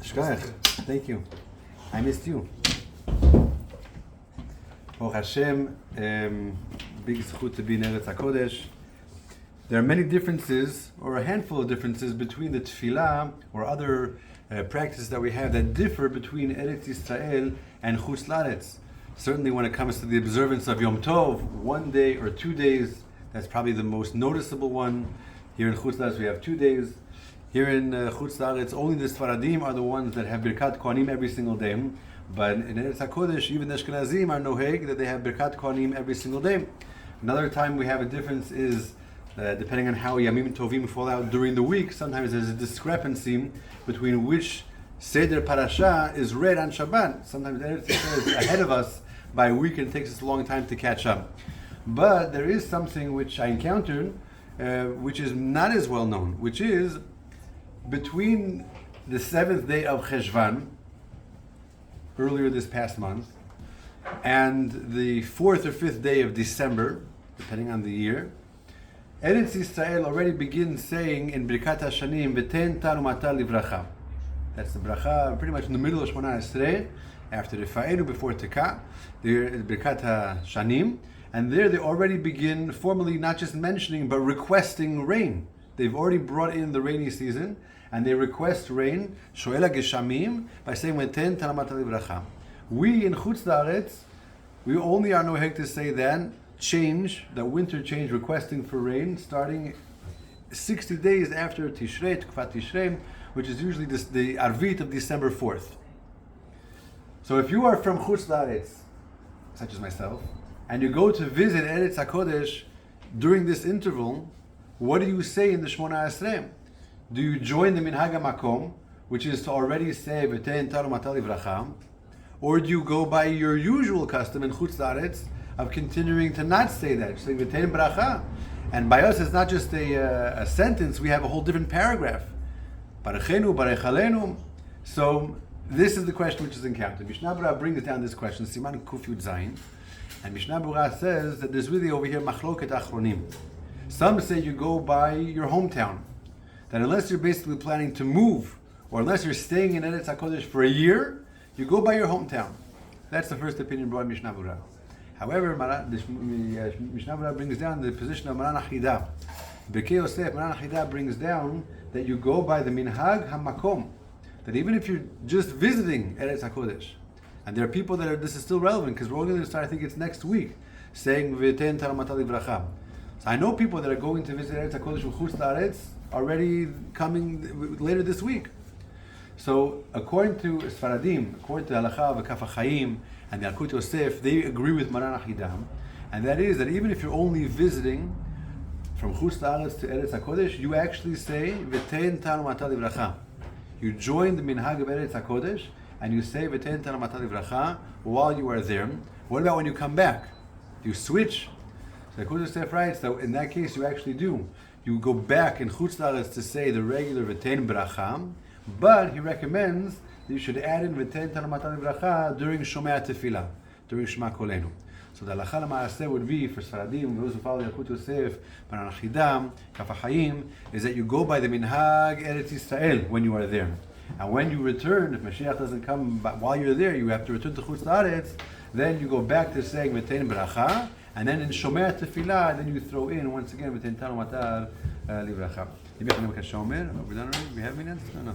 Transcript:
Shkoyach. Thank you. I missed you. Baruch Hashem, big zchut to be in Eretz HaKodesh. There are many differences, or a handful of differences, between the tefillah or other practices that we have that differ between Eretz Yisrael and Chutz La'aretz. Certainly when it comes to the observance of Yom Tov, 1 day or 2 days, that's probably the most noticeable one. Here in Chutz La'aretz we have 2 days. Here in Chutz La'aretz, only the Sfaradim are the ones that have Birkat Kohanim every single day. But in Eretz HaKodesh, even the Ashkenazim are noheg that they have Birkat Kohanim every single day. Another time we have a difference is depending on how Yamim Tovim fall out during the week. Sometimes there's a discrepancy between which Seder Parasha is read on Shabbat. Sometimes Eretz Yisrael is ahead of us by a week and it takes us a long time to catch up. But there is something which I encountered which is not as well known, which is between the 7th day of Cheshvan, earlier this past month, and the 4th or 5th day of December, depending on the year, Eretz Yisrael already begins saying in Birkat HaShanim, V'ten tanu mata livracha. That's the bracha pretty much in the middle of Shmona Esrei, after the Fa'enu, before Tekah, the Birkat HaShanim, and there they already begin formally not just mentioning, but requesting rain. They've already brought in the rainy season, and they request rain, Shoela Geshamim, by saying, V'ten tanu mata livracha. We in Chutz La'aretz, we only are noheg to say that winter change, requesting for rain, starting 60 days after Tishrei, Tukfat Tishrei, which is usually the Arvit of December 4th. So if you are from Chutz La'aretz, such as myself, and you go to visit Eretz HaKodesh during this interval, what do you say in the Shmona Esrei? Do you join the Minhag HaMakom, which is to already say V'ten tanu mata livracha, or do you go by your usual custom in Chutz La'aretz of continuing to not say that, saying V'ten bracha? And by us, it's not just a sentence, we have a whole different paragraph. Barachenu, Barachalenu. So, this is the question which is encountered. Mishnah Berurah brings down this question, Siman Kuf Yud Zayin, and Mishnah Berurah says that there's really over here Machloket Achronim. Some say you go by your hometown, that unless you're basically planning to move, or unless you're staying in Eretz HaKodesh for a year, you go by your hometown. That's the first opinion brought in Mishnah Berurah. However, Mishnah Berurah brings down the position of Maran Achidah. Bekei Yosef, Maran Achidah brings down that you go by the Minhag HaMakom. That even if you're just visiting Eretz HaKodesh, and there are people that this is still relevant, because we're only going to start, I think it's next week, saying V'ten tanu mata livracha. So I know people that are going to visit Eretz HaKodesh with Chutz La'aretz already coming later this week. So according to Sfaradim, according to Halacha v'Kaf HaChaim and the Alkut Yosef, they agree with Maran Achidah, and that is that even if you're only visiting from Chutz La'aretz to Eretz HaKodesh, you actually say V'ten tanu mata livracha. You join the minhag of Eretz HaKodesh and you say V'ten tanu mata livracha while you are there. What about when you come back? Do you switch? So the Alkut Yosef writes, so in that case you actually do. You go back in Chutz La'aretz to say the regular V'ten bracha, but he recommends that you should add in V'ten tanu mata livracha during Shomei Tefillah, during Shema Kolenu. So the halacha l'maaseh would be for Sfaradim, those who follow Alkut Yosef, Maran Achidah, Kaf HaChaim, is that you go by the minhag Eretz Yisrael when you are there. And when you return, if Mashiach doesn't come while you're there, you have to return to Chutz La'aretz, then you go back to saying V'ten bracha, and then in Shomei Tefillah, then you throw in once again V'ten tanu mata livracha. Are we done already? We have minutes? No.